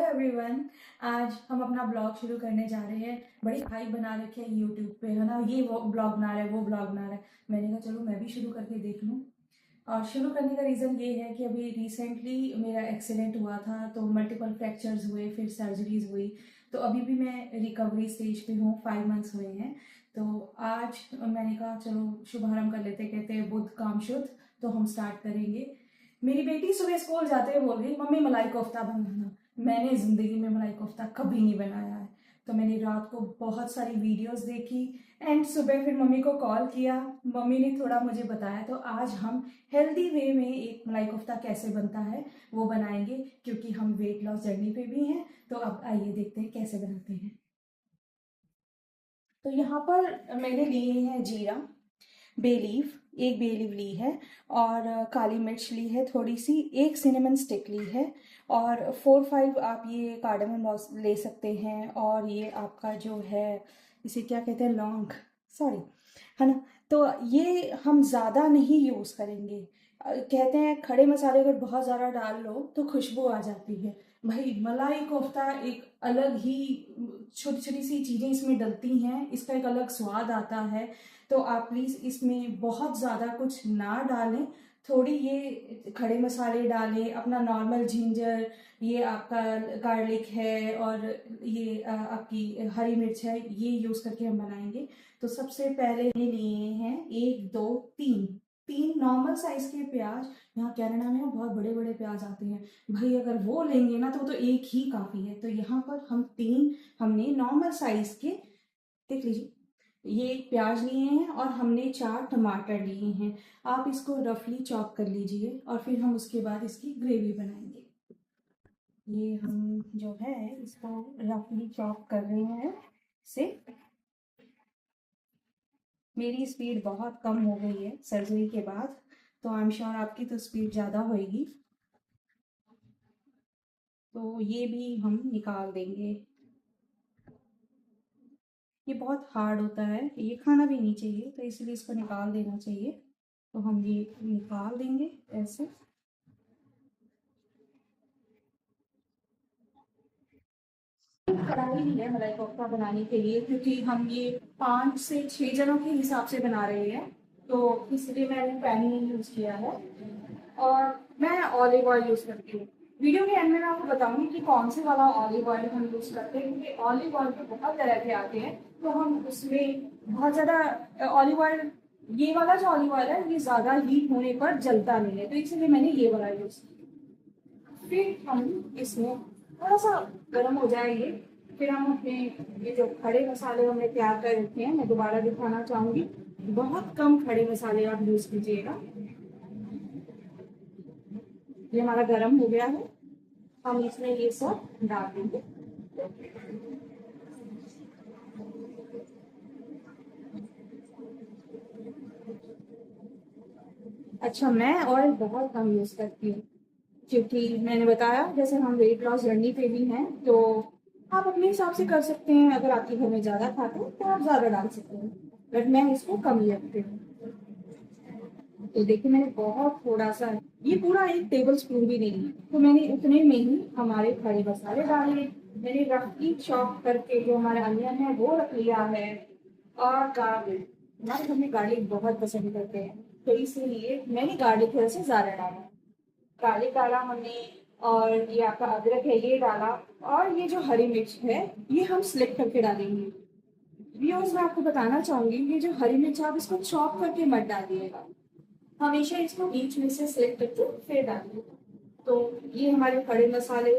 Everyone. आज हम अपना ब्लॉग शुरू करने जा रहे हैं। बड़ी हाइप बना रखी है यूट्यूब पे, है ना। ये वो ब्लॉग बना रहा है, वो ब्लॉग बना रहा है। मैंने कहा चलो मैं भी शुरू करके देख लूँ। और शुरू करने का रीज़न ये है कि अभी रिसेंटली मेरा एक्सीडेंट हुआ था, तो मल्टीपल फ्रैक्चर्स हुए, फिर सर्जरीज हुई। तो अभी भी मैं रिकवरी स्टेज पे हूँ, 5 मंथ्स हुए हैं। तो आज मैंने कहा चलो शुभारंभ कर लेते, कहते बुध काम शुद्ध, तो हम स्टार्ट करेंगे। मेरी बेटी सुबह स्कूल जाते हुए बोल रही मम्मी मलाई कोफ्ता बनाना। मैंने ज़िंदगी में मलाई कोफ्ता कभी नहीं बनाया है। तो मैंने रात को बहुत सारी वीडियोस देखी एंड सुबह फिर मम्मी को कॉल किया। मम्मी ने थोड़ा मुझे बताया, तो आज हम हेल्दी वे में एक मलाई कोफ्ता कैसे बनता है वो बनाएंगे, क्योंकि हम वेट लॉस जर्नी पे भी हैं। तो अब आइए देखते हैं कैसे बनाते हैं। तो यहाँ पर मैंने लिए हैं जीरा, बे लीफ, एक बे लीफ ली है, और काली मिर्च ली है थोड़ी सी, एक सिनेमन स्टिक ली है, और 4-5 आप ये कार्डेमम ले सकते हैं। और ये आपका जो है, इसे क्या कहते हैं, लौंग, सॉरी, है ना। तो ये हम ज़्यादा नहीं यूज़ करेंगे। कहते हैं खड़े मसाले अगर बहुत ज़्यादा डाल लो तो खुशबू आ जाती है। भाई मलाई कोफ्ता एक अलग ही, छोटी छोटी सी चीज़ें इसमें डलती हैं, इसका एक अलग स्वाद आता है। तो आप प्लीज़ इसमें बहुत ज़्यादा कुछ ना डालें, थोड़ी ये खड़े मसाले डालें, अपना नॉर्मल जिंजर, ये आपका गार्लिक है, और ये आपकी हरी मिर्च है, ये यूज़ करके हम बनाएंगे। तो सबसे पहले ये लिए हैं 1 2 3 3 नॉर्मल साइज के प्याज। यहाँ कनाडा में ना बहुत बड़े बड़े प्याज आते हैं, भाई अगर वो लेंगे ना तो एक ही काफ़ी है। तो यहाँ पर हम 3 हमने नॉर्मल साइज के, देख लीजिए, ये प्याज लिए हैं, और हमने 4 टमाटर लिए हैं। आप इसको रफली चॉप कर लीजिए, और फिर हम उसके बाद इसकी ग्रेवी बनाएंगे। ये हम जो है इसको रफली चॉप कर रहे हैं से। मेरी स्पीड बहुत कम हो गई है सर्जरी के बाद, तो आई एम श्योर आपकी तो स्पीड ज़्यादा होएगी। तो ये भी हम निकाल देंगे। ये बहुत हार्ड होता है, ये खाना भी नहीं चाहिए, तो इसलिए इसको निकाल देना चाहिए। तो हम ये निकाल देंगे ऐसे। कढ़ाई ली है मलाई कोफ्ता बनाने के लिए, क्योंकि हम ये 5 से 6 जनों के हिसाब से बना रहे हैं, तो इसलिए मैंने पैन यूज़ किया है। और मैं ऑलिव ऑयल यूज़ करती हूँ। वीडियो के एंड में मैं आपको बताऊंगी कि कौन से वाला ऑलिव ऑयल हम यूज़ करते हैं, क्योंकि ऑलिव ऑयल तो बहुत तरह के आते हैं, तो हम उसमें बहुत ज़्यादा ऑलिव ऑयल, ये वाला जो ऑलिव ऑयल है ये ज़्यादा हीट होने पर जलता नहीं है, तो इसलिए मैंने ये वाला यूज़ किया। फिर हम इसमें थोड़ा सा गर्म हो जाए ये, फिर हम अपने ये जो खड़े मसाले हमने तैयार कर रखे हैं, मैं दोबारा दिखाना चाहूँगी, बहुत कम खड़े मसाले आप यूज़ कीजिएगा। ये हमारा गर्म हो गया है, हम इसमें ये सब डाल देंगे। अच्छा, मैं ऑयल बहुत कम यूज करती हूँ, क्योंकि मैंने बताया जैसे हम वेट लॉस जर्नी पे भी हैं, तो आप अपने हिसाब से कर सकते हैं। अगर आपके घर में ज़्यादा खाते हैं तो आप ज़्यादा डाल सकते हैं, बट मैं इसको कम ही रखती हूँ। तो देखिए मैंने बहुत थोड़ा सा, ये पूरा 1 टेबल स्पून भी नहीं है, तो मैंने उतने में ही हमारे खड़े मसाले डाले। मैंने रफली चॉप करके जो हमारा अनियन है वो रख लिया है, और गार्लिक, हमारे घर में गार्लिक बहुत पसंद करते हैं, तो इसलिए मैंने गार्लिक थोड़ा सा ज़्यादा डाला। गार्लिक डाला हमने, और ये आपका अदरक है ये डाला, और ये जो हरी मिर्च है ये हम स्लिप करके डालेंगे। व्यूअर्स, मैं आपको बताना चाहूंगी, ये जो हरी मिर्च आप इसको चॉप करके मत डालिएगा, हमेशा इसको बीच में से सिलेक्ट करके फिर डालिए। तो ये हमारे खड़े मसाले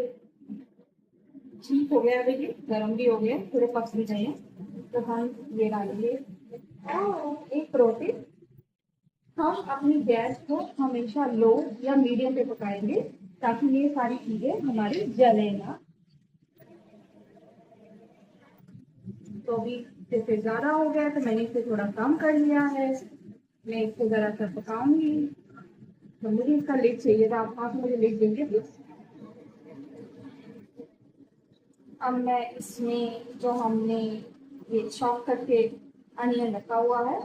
ठीक हो गया, देखिए गर्म भी हो गए, थोड़े पक भी जाए, तो हम ये डालेंगे। और एक प्रोटीन, हम अपनी गैस को हमेशा लो या मीडियम पे पकाएंगे, ताकि ये सारी चीजें हमारी जले ना। तो अभी जैसे ज़्यादा हो गया तो मैंने इसे थोड़ा कम कर लिया है, मैं इसको ज़रा सा पकाऊंगी। तो मुझे इसका लिड चाहिए था, आप मुझे लिड देंगे प्लीज। अब मैं इसमें जो हमने ये चॉप करके अनियन रखा हुआ है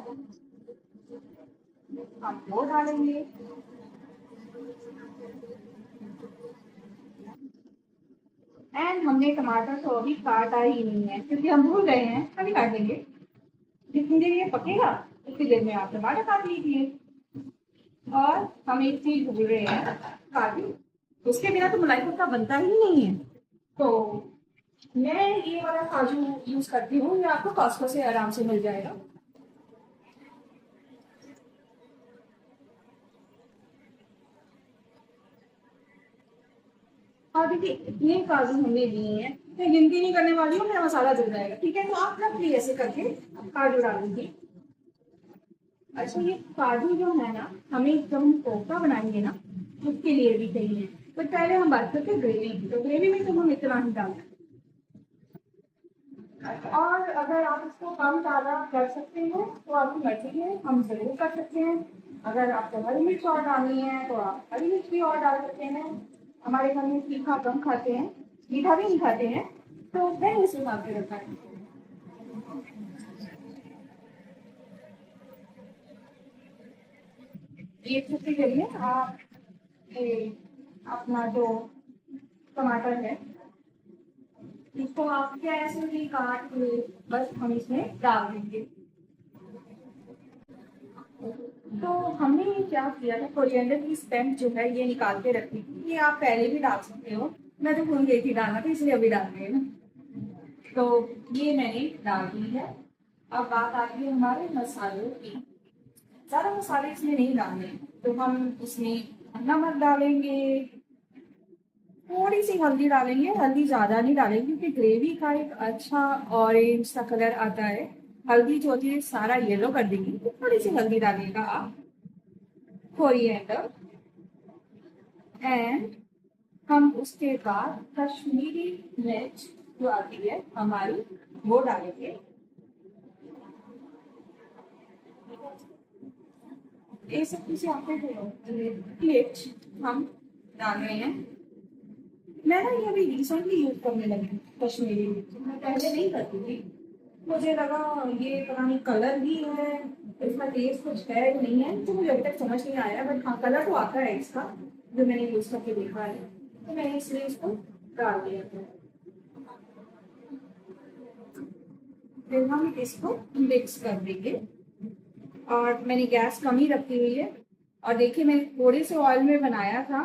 हम वो डालेंगे। एंड हमने टमाटर तो अभी काटा ही नहीं है क्योंकि हम भूल गए हैं, अभी काट देंगे। जितनी देर ये पकेगा उतनी देर में आप टमाटर काट लीजिए। और हम एक चीज भूल रहे हैं, काजू। उसके बिना तो मलाई कोफ्ता बनता ही नहीं है। तो मैं ये वाला काजू यूज करती हूँ, ये आपको कॉस्को से आराम से मिल जाएगा। और देखिए इतने काजू हमने लिए हैं, मैं गिनती नहीं करने वाली हूँ, मेरा मसाला जल जाएगा। ठीक है, तो आप ना प्लीज ऐसे करके काजू डाल दीजिए। अच्छा, ये काजू जो है ना, हमें जब हम कोफ्ता बनाएंगे ना उसके लिए भी चाहिए। तो पहले हम बात करते हैं ग्रेवी की। तो ग्रेवी में तो हम इतना ही डालते हैं। और अगर आप इसको कम ज़्यादा कर सकते हैं तो आपकी मर्जी है, हम ज़रूर कर सकते हैं। अगर आपको हरी मिर्च और डालनी है तो आप हरी मिर्च भी और डाल सकते हैं। हमारे घर में तीखा कम खाते हैं, मीठा भी नहीं खाते हैं, तो मैं इस हिसाब से रखा है। ये छुट्टी के लिए आप ये अपना जो टमाटर है इसको आप कैसे भी काट के बस हम इसमें डाल देंगे। तो हमने ये क्या किया था, कोरिएंडर की स्टेम जो है ये निकाल के रखी थी। ये आप पहले भी डाल सकते हो, मैं तो भूल गई थी डालना, तो इसलिए अभी डाल रही हूँ। तो ये मैंने डाल दी है। अब बात आती है हमारे मसालों की। ज़्यादा मसाले इसमें नहीं डालने, तो हम इसमें नमक डालेंगे, थोड़ी सी हल्दी डालेंगे, हल्दी ज़्यादा नहीं डालेंगे क्योंकि ग्रेवी का एक अच्छा ऑरेंज सा कलर आता है। हल्दी जो होती है सारा येलो कर देगी, तो थोड़ी सी हल्दी डालिएगा आप। कोरिएंडर एंड हम उसके बाद कश्मीरी मिर्च जो आती है हमारी वो डालेंगे। ये सब चीजें आपको मिर्च हम डाल रहे हैं। मैं ना ये अभी रिसेंटली यूज करने लगी हूँ कश्मीरी मिर्च, मैं पहले नहीं करती थी। मुझे लगा ये पता नहीं कलर ही है, इसका टेस्ट कुछ है कि नहीं है, तो मुझे अभी तक समझ नहीं आया। बट हाँ, कलर तो आता है इसका, जो मैंने यूज करके देखा है, तो मैंने इसलिए इसको डाल दिया था। फिर हम इसको मिक्स कर देंगे। और मैंने गैस कम ही रखी हुई है। और देखिए मैंने थोड़े से ऑयल में बनाया था,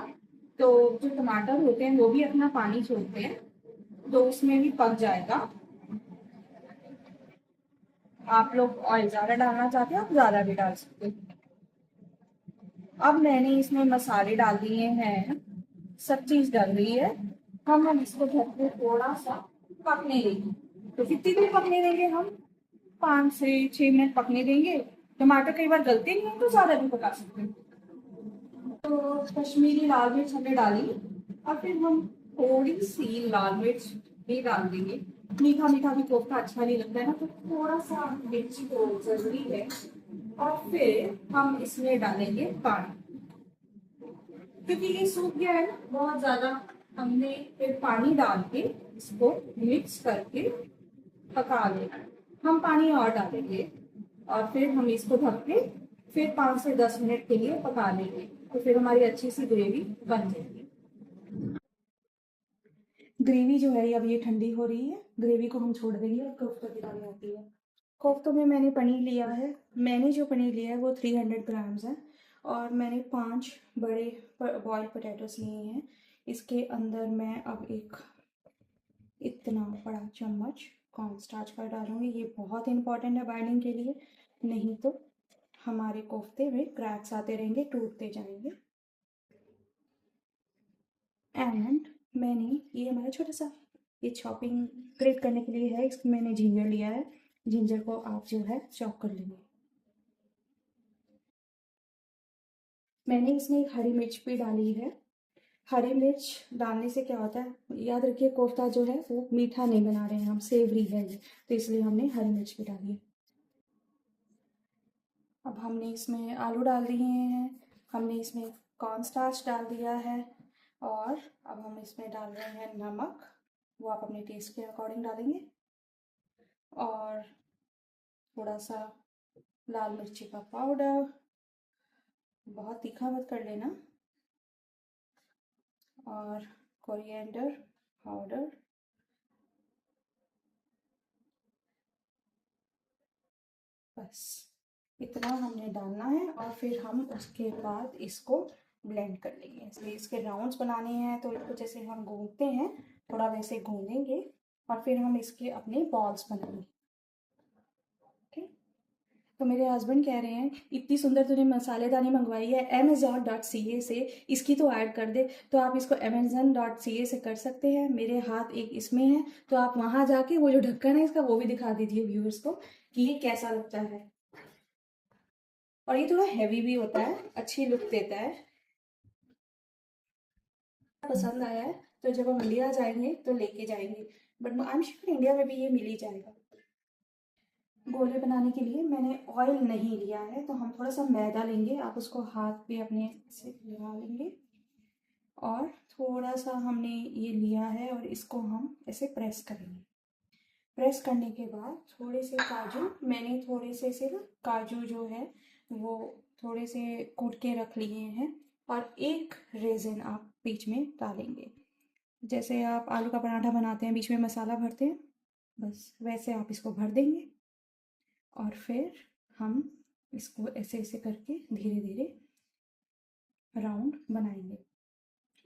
तो जो टमाटर होते हैं वो भी अपना पानी छोड़ते हैं, तो उसमें भी पक जाएगा। आप लोग ऑयल ज़्यादा डालना चाहते हैं आप ज़्यादा भी डाल सकते हैं। अब मैंने इसमें मसाले डाल दिए हैं, सब चीज़ डाल रही है। हम इसको ढक के थोड़ा सा पकने देंगे। तो कितनी देर पकने देंगे हम, 5 से 6 मिनट पकने देंगे। टमाटर कई बार गलते नहीं हैं तो ज़्यादा भी पका सकते हैं। तो कश्मीरी लाल मिर्च हमने डाली, और फिर हम थोड़ी सी लाल मिर्च भी डाल देंगे। मीठा मीठा भी कोफ्ता अच्छा नहीं लगता है ना, तो थोड़ा सा मिर्ची तो जरूरी है। और फिर हम इसमें डालेंगे पानी, क्योंकि ये सूख गया है ना बहुत ज्यादा। हमने फिर पानी डाल के इसको मिक्स करके पका लेना है। हम पानी और डालेंगे, और फिर हम इसको ढक के फिर 5 से 10 मिनट के लिए पका लेंगे, तो फिर हमारी अच्छी सी ग्रेवी बन जाएगी। ग्रेवी जो है अब ये ठंडी हो रही है, ग्रेवी को हम छोड़ देंगे और कोफ्तों की बारी आती है। कोफ्तों में मैंने पनीर लिया है। मैंने जो पनीर लिया है वो 300 ग्राम्स है। और मैंने 5 बड़े बॉयल पोटैटोस लिए हैं। इसके अंदर मैं अब एक इतना बड़ा चम्मच कॉर्नस्टार्च का डालूंगी। ये बहुत इंपॉर्टेंट है बाइंडिंग के लिए, नहीं तो हमारे कोफ्ते में क्रैक्स आते रहेंगे, टूटते जाएंगे। एंड मैंने ये हमारा छोटा सा ये चॉपिंग ग्रेट करने के लिए है, इसको मैंने जिंजर लिया है। जिंजर को आप जो है चॉप कर लेंगे। मैंने इसमें एक हरी मिर्च भी डाली है। हरी मिर्च डालने से क्या होता है, याद रखिए कोफ्ता जो है वो मीठा नहीं बना रहे हैं हम, सेवरी है ये, तो इसलिए हमने हरी मिर्च भी डाली है। अब हमने इसमें आलू डाल दिए हैं, हमने इसमें कॉर्न स्टार्च डाल दिया है, और अब हम इसमें डाल रहे हैं नमक। वो आप अपने टेस्ट के अकॉर्डिंग डालेंगे। और थोड़ा सा लाल मिर्ची का पाउडर, बहुत तीखा मत कर लेना। और कोरिएंडर पाउडर, बस इतना हमने डालना है। और फिर हम उसके बाद इसको ब्लेंड कर लेंगे। इसलिए इसके राउंड्स बनाने हैं तो इसको जैसे हम गूंथते हैं थोड़ा वैसे गूंदेंगे और फिर हम इसके अपने बॉल्स बनाएंगे। ठीक। तो मेरे हस्बैंड कह रहे हैं इतनी सुंदर तूने मसालेदानी मंगवाई है amazon.ca से, इसकी तो ऐड कर दे। तो आप इसको amazon.ca से कर सकते हैं। मेरे हाथ एक इसमें है तो आप वहां जाके वो जो ढक्कन है इसका वो भी दिखा दीजिए व्यूअर्स को कि ये कैसा लगता है। और ये थोड़ा हैवी भी होता है, अच्छी लुक देता है। पसंद आया है तो जब हम इंडिया जाएंगे तो लेके जाएंगे, but I am sure India में भी ये मिल ही जाएगा। गोले बनाने के लिए मैंने ऑयल नहीं लिया है तो हम थोड़ा सा मैदा लेंगे, आप उसको हाथ पे अपने से लगा लेंगे और थोड़ा सा हमने ये लिया है और इसको हम ऐसे प्रेस करेंगे। प्रेस करने के बाद थोड़े से काजू, मैंने थोड़े से ना काजू जो है वो थोड़े से कूट के रख लिए हैं और एक रेजिन आप बीच में डालेंगे। जैसे आप आलू का पराठा बनाते हैं बीच में मसाला भरते हैं, बस वैसे आप इसको भर देंगे और फिर हम इसको ऐसे ऐसे करके धीरे धीरे राउंड बनाएंगे।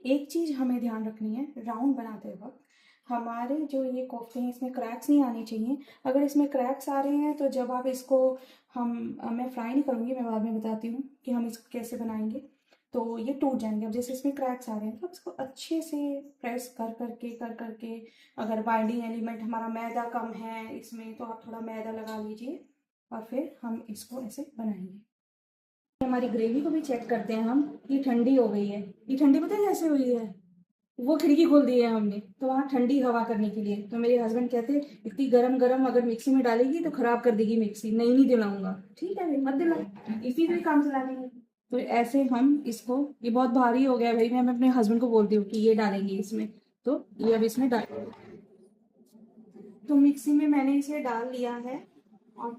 एक चीज़ हमें ध्यान रखनी है राउंड बनाते वक्त, हमारे जो ये कोफ्ते हैं इसमें क्रैक्स नहीं आने चाहिए। अगर इसमें क्रैक्स आ रहे हैं तो जब आप इसको मैं फ्राई नहीं करूँगी, मैं बाद में बताती हूँ कि हम इसको कैसे बनाएंगे, तो ये टूट जाएंगे। अब जैसे इसमें क्रैक्स आ रहे हैं तो आप इसको अच्छे से प्रेस कर करके अगर बाइंडिंग एलिमेंट हमारा मैदा कम है इसमें तो आप थोड़ा मैदा लगा लीजिए और फिर हम इसको ऐसे बनाएंगे। हमारी ग्रेवी को भी चेक करते हैं हम, ये ठंडी हो गई है। ये ठंडी पता है कैसे हुई है, वो खिड़की खोल दी है हमने तो वहाँ ठंडी हवा करने के लिए। तो मेरे हस्बैंड कहते हैं इतनी गरम गरम अगर मिक्सी में डालेगी तो खराब कर देगी मिक्सी, नहीं दिलाऊंगा। ठीक है भाई मत दिला, इसी से काम चला लेंगे। तो ऐसे हम इसको, ये बहुत भारी हो गया भाई, मैं अपने हस्बैंड को बोलती हूँ कि ये डालेंगे इसमें, तो ये अब इसमें डाल, तो मिक्सी में मैंने इसे डाल लिया है और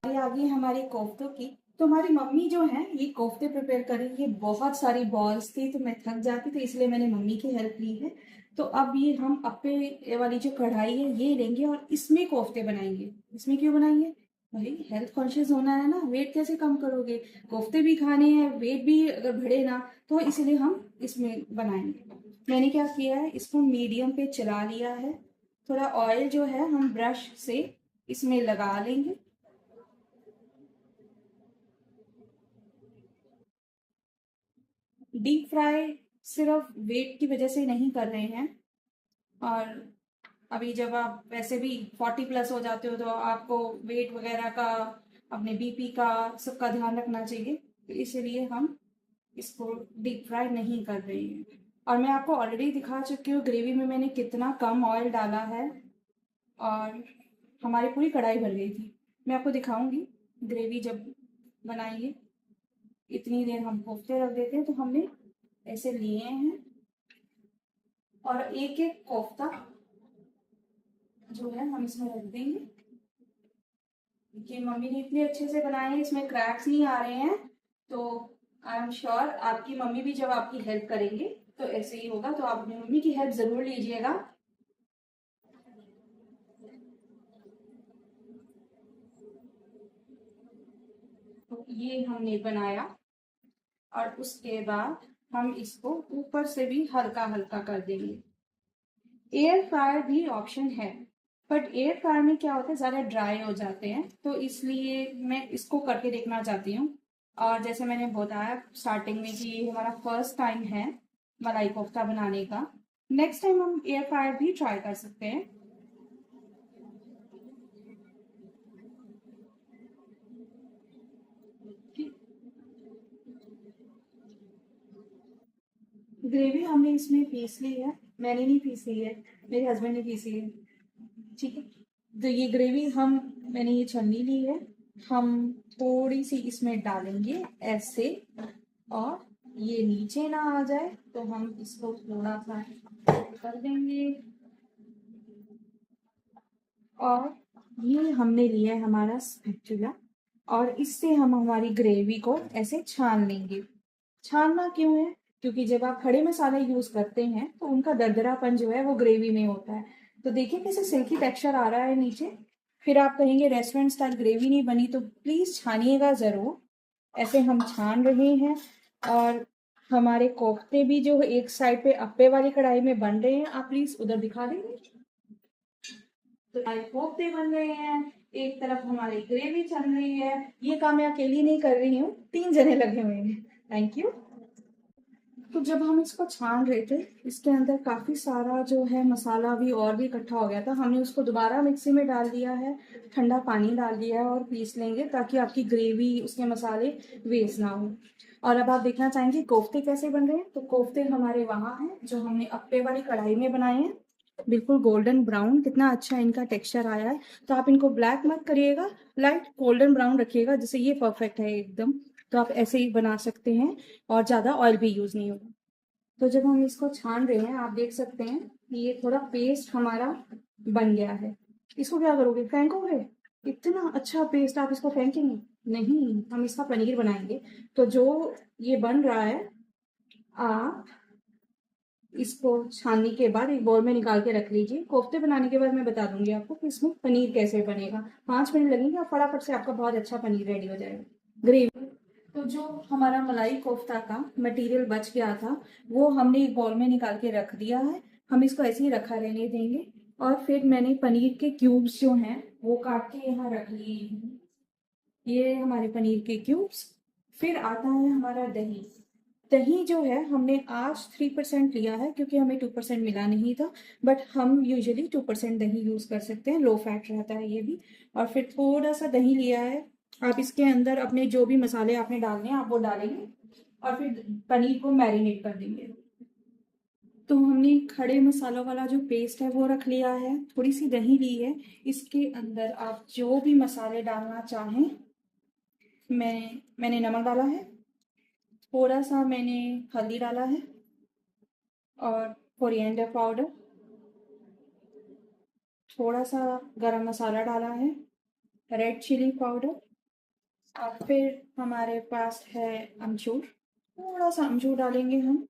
ये आ गई हमारी कोफ्तों की। तो हमारी मम्मी जो है ये कोफ्ते प्रिपेयर कर रही है, बहुत सारी बॉल्स थी तो मैं थक जाती तो इसलिए मैंने मम्मी की हेल्प ली है। तो अब ये हम अप्पे वाली जो कढ़ाई है ये लेंगे और इसमें कोफ्ते बनाएंगे। इसमें क्यों बनाएंगे भाई, हेल्थ कॉन्शियस होना है ना, वेट कैसे कम करोगे, कोफ्ते भी खाने हैं, वेट भी अगर बढ़े ना, तो इसलिए हम इसमें बनाएंगे। मैंने क्या किया है, इसको मीडियम पे चला लिया है, थोड़ा ऑयल जो है हम ब्रश से इसमें लगा लेंगे। डीप फ्राई सिर्फ वेट की वजह से नहीं कर रहे हैं, और अभी जब आप वैसे भी 40+ हो जाते हो तो आपको वेट वगैरह का, अपने बीपी का, सबका ध्यान रखना चाहिए, तो इसलिए हम इसको डीप फ्राई नहीं कर रहे हैं। और मैं आपको ऑलरेडी दिखा चुकी हूँ ग्रेवी में मैंने कितना कम ऑयल डाला है और हमारी पूरी कढ़ाई भर गई थी। मैं आपको दिखाऊंगी ग्रेवी जब बनाएंगे, इतनी देर हम कोफ्ते रख देते हैं। तो हमने ऐसे लिए हैं और एक एक कोफ्ता जो है हम इसमें रख देंगे। कि मम्मी ने इतने अच्छे से बनाए हैं, इसमें क्रैक्स नहीं आ रहे हैं, तो आई एम श्योर आपकी मम्मी भी जब आपकी हेल्प करेंगे तो ऐसे ही होगा, तो आप अपनी मम्मी की हेल्प जरूर लीजिएगा। तो ये हमने बनाया और उसके बाद हम इसको ऊपर से भी हल्का हल्का कर देंगे। एयर फ्रायर भी ऑप्शन है, बट एयर फ्रायर में क्या होता है ज़्यादा ड्राई हो जाते हैं, तो इसलिए मैं इसको करके देखना चाहती हूँ। और जैसे मैंने बताया स्टार्टिंग में कि ये हमारा फर्स्ट टाइम है मलाई कोफ्ता बनाने का, नेक्स्ट टाइम हम एयर फ्रायर भी ट्राई कर सकते हैं। ग्रेवी हमने इसमें पीस ली है, मैंने नहीं पीसी है, मेरे हस्बैंड ने पीसी है। ठीक है, तो ये ग्रेवी मैंने ये छन्नी ली है, हम थोड़ी सी इसमें डालेंगे ऐसे, और ये नीचे ना आ जाए तो हम इसको थोड़ा सा कर देंगे। और ये हमने लिया है हमारा स्पैचुला और इससे हम हमारी ग्रेवी को ऐसे छान लेंगे। छानना क्यों है? क्योंकि जब आप खड़े मसाले यूज़ करते हैं तो उनका दरदरापन जो है वो ग्रेवी में होता है। तो देखिए कैसे सिल्की टेक्सचर आ रहा है नीचे। फिर आप कहेंगे रेस्टोरेंट स्टाइल ग्रेवी नहीं बनी, तो प्लीज़ छानिएगा ज़रूर। ऐसे हम छान रहे हैं। और हमारे कोफ्ते भी जो एक साइड पे अप्पे वाली कढ़ाई में बन रहे हैं, आप प्लीज़ उधर दिखा देंगे। तो हमारे कोफ्ते बन रहे हैं, एक तरफ हमारी ग्रेवी चल रही है। ये काम मैं अकेली नहीं कर रही हूँ, 3 जने लगे हुए हैं। Thank you. तो जब हम इसको छान रहे थे, इसके अंदर काफ़ी सारा जो है मसाला भी और भी इकट्ठा हो गया था। हमने उसको दोबारा मिक्सी में डाल दिया है, ठंडा पानी डाल दिया है और पीस लेंगे ताकि आपकी ग्रेवी, उसके मसाले वेस्ट ना हो। और अब आप देखना चाहेंगे कोफ्ते कैसे बन रहे हैं, तो कोफ्ते हमारे वहाँ हैं जो हमने अप्पे वाली कढ़ाई में बनाए हैं। बिल्कुल गोल्डन ब्राउन, कितना अच्छा इनका टेक्सचर आया है। तो आप इनको ब्लैक मत करिएगा, लाइट गोल्डन ब्राउन रखिएगा, जिससे ये परफेक्ट है एकदम। तो आप ऐसे ही बना सकते हैं और ज़्यादा ऑयल भी यूज़ नहीं होगा। तो जब हम इसको छान रहे हैं, आप देख सकते हैं कि ये थोड़ा पेस्ट हमारा बन गया है। इसको क्या करोगे, फेंकोगे? इतना अच्छा पेस्ट, आप इसको फेंकेंगे नहीं, हम इसका पनीर बनाएंगे। तो जो ये बन रहा है, आप इसको छानने के बाद एक बाउल में निकाल के रख लीजिए। कोफ्ते बनाने के बाद मैं बता दूंगी आपको कि इसमें पनीर कैसे बनेगा। 5 मिनट लगेंगे और फटाफट से आपका बहुत अच्छा पनीर रेडी हो जाएगा। ग्रेवी, तो जो हमारा मलाई कोफ्ता का मटेरियल बच गया था, वो हमने एक बाउल में निकाल के रख दिया है। हम इसको ऐसे ही रखा रहने देंगे। और फिर मैंने पनीर के क्यूब्स जो हैं वो काट के यहाँ रख लिए हैं। ये हमारे पनीर के क्यूब्स। फिर आता है हमारा दही। दही जो है हमने आज 3% लिया है क्योंकि हमें 2% मिला नहीं था। बट हम यूजुअली 2% दही यूज़ कर सकते हैं, लो फैट रहता है ये भी। और फिर थोड़ा सा दही लिया है। आप इसके अंदर अपने जो भी मसाले आपने डालने हैं आप वो डालेंगे और फिर पनीर को मैरिनेट कर देंगे। तो हमने खड़े मसालों वाला जो पेस्ट है वो रख लिया है, थोड़ी सी दही ली है। इसके अंदर आप जो भी मसाले डालना चाहें, मैंने नमक डाला है, थोड़ा सा मैंने हल्दी डाला है और कोरिएंडर पाउडर, थोड़ा सा गरम मसाला डाला है, रेड चिली पाउडर। और फिर हमारे पास है अमचूर, थोड़ा सा अमचूर डालेंगे हम।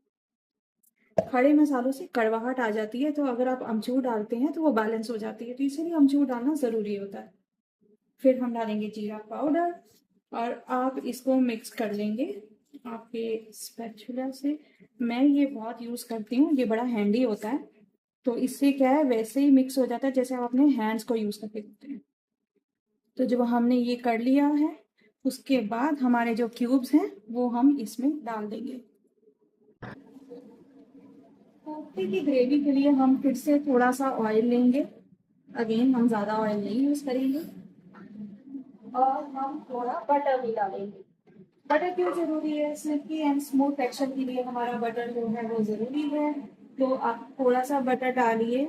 खड़े मसालों से कड़वाहट आ जाती है, तो अगर आप अमचूर डालते हैं तो वो बैलेंस हो जाती है, तो इसलिए अमचूर डालना ज़रूरी होता है। फिर हम डालेंगे जीरा पाउडर और आप इसको मिक्स कर लेंगे आपके स्पैचुला से। मैं ये बहुत यूज़ करती हूँ, ये बड़ा हैंडी होता है। तो इससे क्या है, वैसे ही मिक्स हो जाता है जैसे आप अपने हैंड्स को यूज़ करके करते हैं। तो जब हमने ये कर लिया है, उसके बाद हमारे जो क्यूब्स हैं वो हम इसमें डाल देंगे। कोफ्ते की ग्रेवी के लिए हम फिर से थोड़ा सा ऑयल लेंगे। अगेन हम ज़्यादा ऑयल नहीं यूज़ करेंगे। और हम थोड़ा बटर भी डालेंगे। बटर क्यों ज़रूरी है? सिल्की एंड स्मूथ टेक्सचर के लिए हमारा बटर जो है वो ज़रूरी है। तो आप थोड़ा सा बटर डालिए।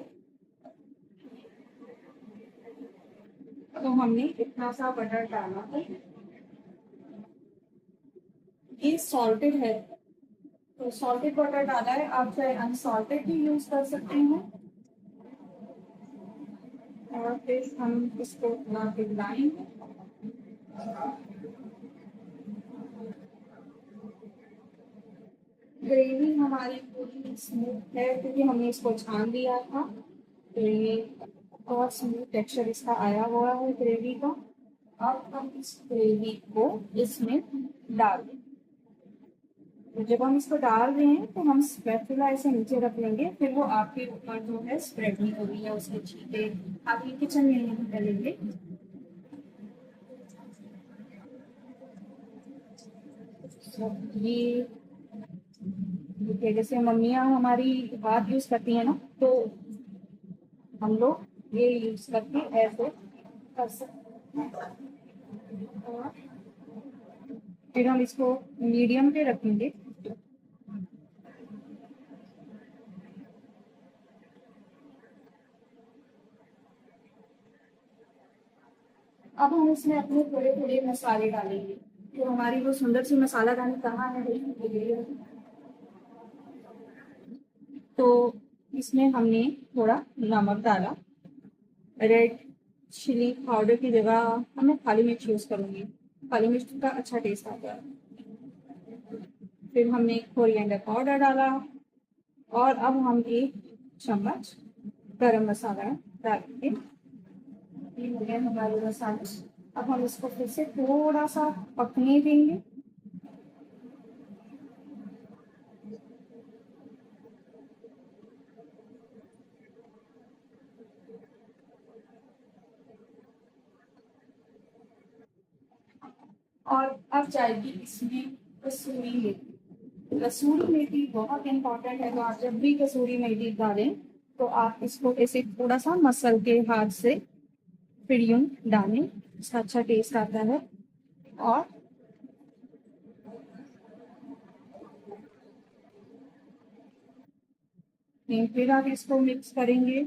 तो हमने इतना सा बटर डाला है। ये सॉल्टेड है, तो सॉल्टेड बटर डाला है, आप चाहे अनसॉल्टेड भी यूज़ कर सकते हैं। और फिर हम इसको थोड़ा हिलाएंगे। ग्रेवी हमारी पूरी स्मूथ है क्योंकि हमने इसको छान दिया था। तो ये बहुत स्मूथ टेक्सचर इसका आया हुआ है ग्रेवी का। अब हम इस ग्रेवी को इसमें डाल दें। तो जब हम इसको डाल रहे हैं तो हम स्पैचुला ऐसे नीचे रख लेंगे, फिर वो आपके ऊपर जो है स्प्रेड नहीं होगी या उसके छींटे आप ये किचन में नहीं डालेंगे। ये देखिए, जैसे मम्मियाँ हमारी हाथ यूज करती है ना, तो हम लोग ये यूज करके ऐसे कर सकते हैं। और फिर हम इसको मीडियम पे रखेंगे। अब हम इसमें अपने थोड़े थोड़े मसाले डालेंगे। तो हमारी वो सुंदर सी मसाला दानी कहाँ है भाई? तो इसमें हमने थोड़ा नमक डाला, रेड चिली पाउडर की जगह मैं काली मिर्च यूज़ करूँगी, काली मिर्च का अच्छा टेस्ट आता है। फिर हमने कोरिएंडर पाउडर डाला और अब हम 1 चम्मच गरम मसाला डालेंगे। ये हो गया हमारे मसाले। अब हम इसको फिर से थोड़ा सा पकने देंगे। और अब जाएगी इसमें कसूरी मेथी। कसूरी मेथी बहुत इम्पोर्टेंट है, तो आप जब भी कसूरी मेथी डालें तो आप इसको ऐसे थोड़ा सा मसल के हाथ से फिर यूं डालें, इसका अच्छा टेस्ट आता है। और फिर आप इसको मिक्स करेंगे।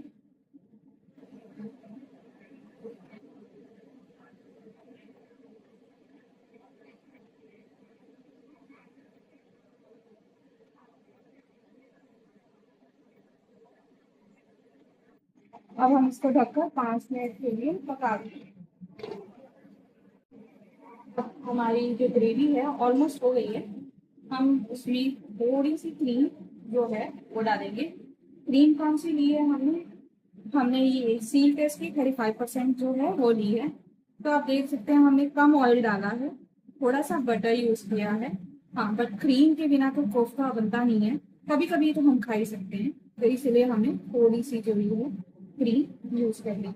अब हम इसको ढककर 5 मिनट के लिए पका देंगे। अब हमारी जो ग्रेवी है ऑलमोस्ट हो गई है। हम उसमें थोड़ी सी क्रीम जो है वो डालेंगे। क्रीम कौन सी ली है हमने? हमने ये सील टेस्ट की 35% जो है वो ली है। तो आप देख सकते हैं हमने कम ऑयल डाला है, थोड़ा सा बटर यूज किया है। हाँ, बट क्रीम के बिना तो कोफ्ता बनता नहीं है। कभी कभी तो हम खा ही सकते हैं, तो इसलिए हमने थोड़ी सी जो भी है क्रीम यूज कर ली।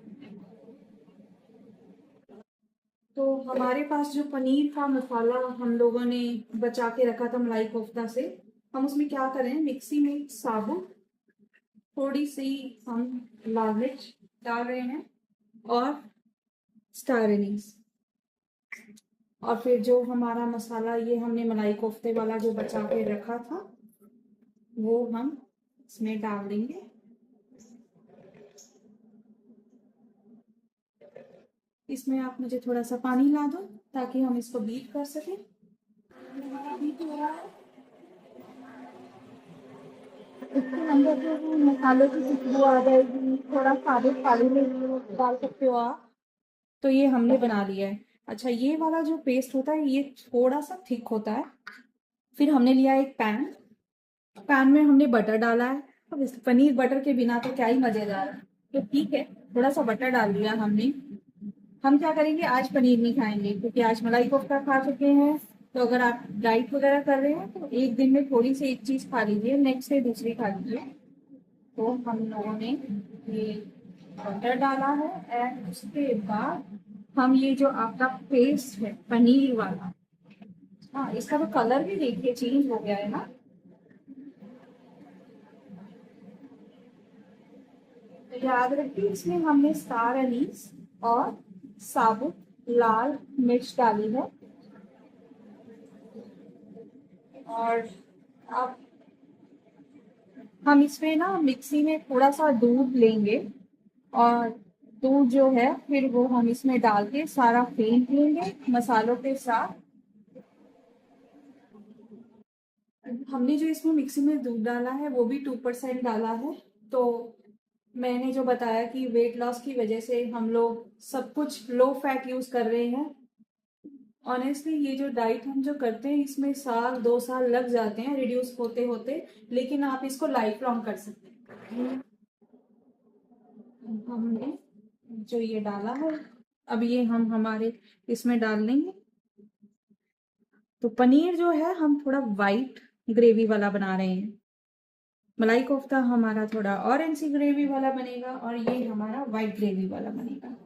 तो हमारे पास जो पनीर का मसाला हम लोगों ने बचा के रखा था मलाई कोफ्ता से, हम उसमें क्या करें, मिक्सी में साबुत थोड़ी सी हम लाल मिर्च डाल रहे हैं और स्टार एनीस, और फिर जो हमारा मसाला ये हमने मलाई कोफ्ते वाला जो बचा के रखा था वो हम इसमें डाल देंगे। इसमें आप मुझे थोड़ा सा पानी ला दो ताकि हम इसको बीट कर सकें। बीट हो रहा है, इसके अंदर जो मसाले की खुशबू आ जाएगी, थोड़ा साबुत काली मिर्च डाल सकते हो आप। तो ये हमने बना लिया है। अच्छा, ये वाला जो पेस्ट होता है ये थोड़ा सा थिक होता है। फिर हमने लिया एक पैन, पैन में हमने बटर डाला है। अब इस पनीर बटर के बिना तो क्या ही मजेदार है, तो ठीक है थोड़ा सा बटर डाल दिया हमने। हम क्या करेंगे, आज पनीर नहीं खाएंगे क्योंकि आज मलाई कोफ्ता खा चुके हैं। तो अगर आप डाइट वगैरह कर रहे हैं तो एक दिन में थोड़ी सी एक चीज खा लीजिए, नेक्स्ट डे दूसरी खा लीजिए। तो हम लोगों ने ये बटर डाला है एंड उसके बाद हम ये जो आपका पेस्ट है पनीर वाला, हाँ इसका तो कलर भी देखिए चेंज हो गया है ना। तो याद रखिए इसमें हमने स्टार एनीस और साबुत लाल मिर्च डाली है। और अब हम इसमें ना मिक्सी में थोड़ा सा दूध लेंगे और दूध जो है फिर वो हम इसमें डाल के सारा फेंट लेंगे मसालों के साथ। हमने जो इसमें मिक्सी में दूध डाला है वो भी 2% डाला है। तो मैंने जो बताया कि वेट लॉस की वजह से हम लोग सब कुछ लो फैट यूज कर रहे हैं। ऑनेस्टली ये जो डाइट हम जो करते हैं इसमें 1-2 साल लग जाते हैं रिड्यूस होते होते, लेकिन आप इसको लाइफ लॉन्ग कर सकते हैं। हमने जो ये डाला है अब ये हम हमारे इसमें डाल देंगे। तो पनीर जो है हम थोड़ा वाइट ग्रेवी वाला बना रहे हैं, मलाई कोफ्ता हमारा थोड़ा ऑरेंज सी ग्रेवी वाला बनेगा और ये हमारा वाइट ग्रेवी वाला बनेगा।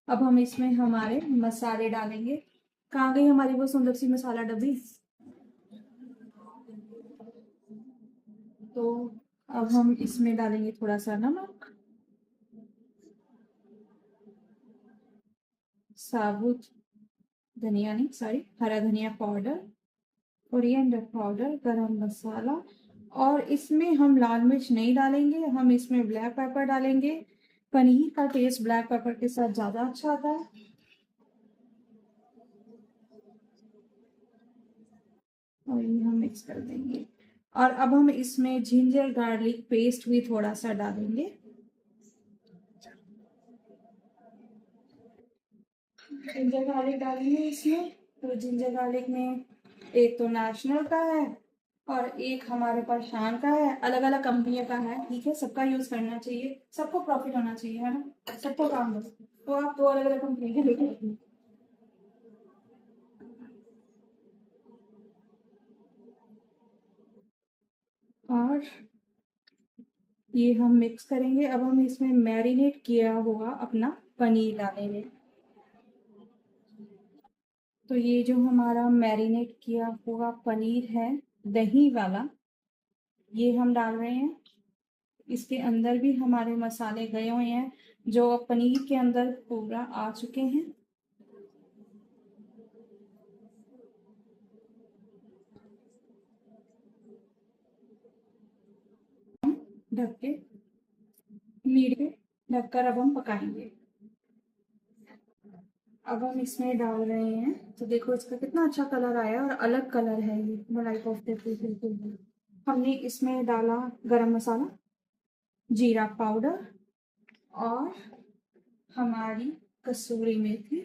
अब हम इसमें हमारे मसाले डालेंगे। कहाँ गई हमारी वो सुंदर सी मसाला डब्बी? तो अब हम इसमें डालेंगे थोड़ा सा नमक, साबुत धनिया नहीं सॉरी हरा धनिया पाउडर, कोरिएंडर पाउडर, गरम मसाला, और इसमें हम लाल मिर्च नहीं डालेंगे, हम इसमें ब्लैक पेपर डालेंगे। पनीर का टेस्ट ब्लैक पेपर के साथ ज़्यादा अच्छा आता है। और ये हम मिक्स कर देंगे। और अब हम इसमें जिंजर गार्लिक पेस्ट भी थोड़ा सा डालेंगे। जिंजर गार्लिक डालेंगे इसमें। तो जिंजर गार्लिक में एक तो नेशनल का है और एक हमारे पास शान का है, अलग अलग कंपनियों का है, ठीक है, सबका यूज करना चाहिए, सबको प्रॉफिट होना चाहिए, है ना, सबको काम दो। तो आप दो अलग अलग कंपनी के लेके रखिए। और ये हम मिक्स करेंगे। अब हम इसमें मैरिनेट किया हुआ अपना पनीर डालेंगे। तो ये जो हमारा मैरिनेट किया हुआ पनीर है दही वाला, ये हम डाल रहे हैं। इसके अंदर भी हमारे मसाले गए हुए हैं जो पनीर के अंदर पूरा आ चुके हैं। ढक के मीड पे ढककर अब हम पकाएंगे। अब हम इसमें डाल रहे हैं, तो देखो इसका कितना अच्छा कलर आया और अलग कलर है ये मलाई कोफ्ते के बिल्कुल। हमने इसमें डाला गरम मसाला, जीरा पाउडर और हमारी कसूरी मेथी।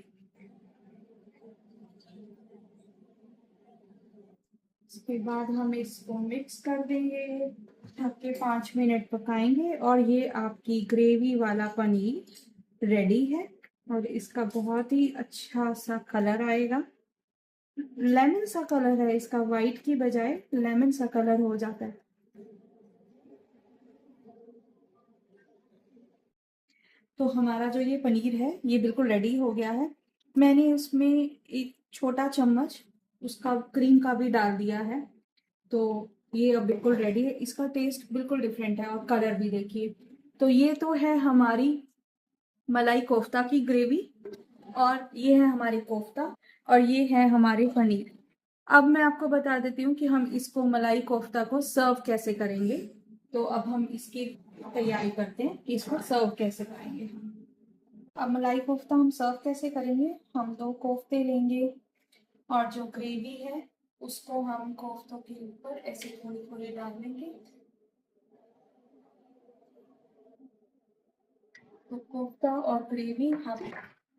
इसके बाद हम इसको मिक्स कर देंगे, ढक के 5 मिनट पकाएंगे और ये आपकी ग्रेवी वाला पनीर रेडी है। और इसका बहुत ही अच्छा सा कलर आएगा, लेमन सा कलर है इसका, वाइट की बजाय लेमन सा कलर हो जाता है। तो हमारा जो ये पनीर है ये बिल्कुल रेडी हो गया है। मैंने उसमें एक छोटा चम्मच उसका क्रीम का भी डाल दिया है। तो ये अब बिल्कुल रेडी है, इसका टेस्ट बिल्कुल डिफरेंट है और कलर भी देखिए। तो ये तो है हमारी मलाई कोफ्ता की ग्रेवी और ये है हमारी कोफ्ता और ये है हमारे पनीर। अब मैं आपको बता देती हूँ कि हम इसको मलाई कोफ्ता को सर्व कैसे करेंगे। तो अब हम इसकी तैयारी करते हैं कि इसको सर्व कैसे करेंगे। अब मलाई कोफ्ता हम सर्व कैसे करेंगे, हम 2 कोफ्ते लेंगे और जो ग्रेवी है उसको हम कोफ्तों के ऊपर ऐसे थोड़ी थोड़ी डाल देंगे। तो कोफ्ता और ग्रेवी हम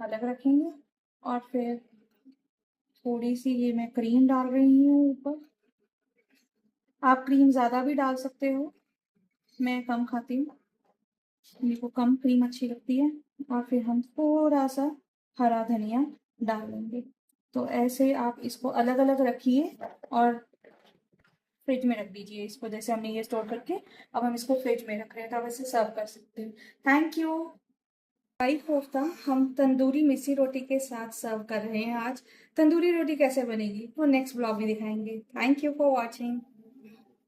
अलग रखेंगे और फिर थोड़ी सी ये मैं क्रीम डाल रही हूँ ऊपर। आप क्रीम ज़्यादा भी डाल सकते हो, मैं कम खाती हूँ, मेरे को कम क्रीम अच्छी लगती है। और फिर हम थोड़ा सा हरा धनिया डाल देंगे। तो ऐसे आप इसको अलग अलग रखिए और फ्रिज में रख दीजिए इसको, जैसे हमने ये स्टोर करके अब हम इसको फ्रिज में रख रहे हैं, तो आप ऐसे सर्व कर सकते हैं। Thank you. मलाई कोफ्ता हम तंदूरी मिस्सी रोटी के साथ सर्व कर रहे हैं आज। तंदूरी रोटी कैसे बनेगी वो नेक्स्ट ब्लॉग में दिखाएंगे। Thank you for watching.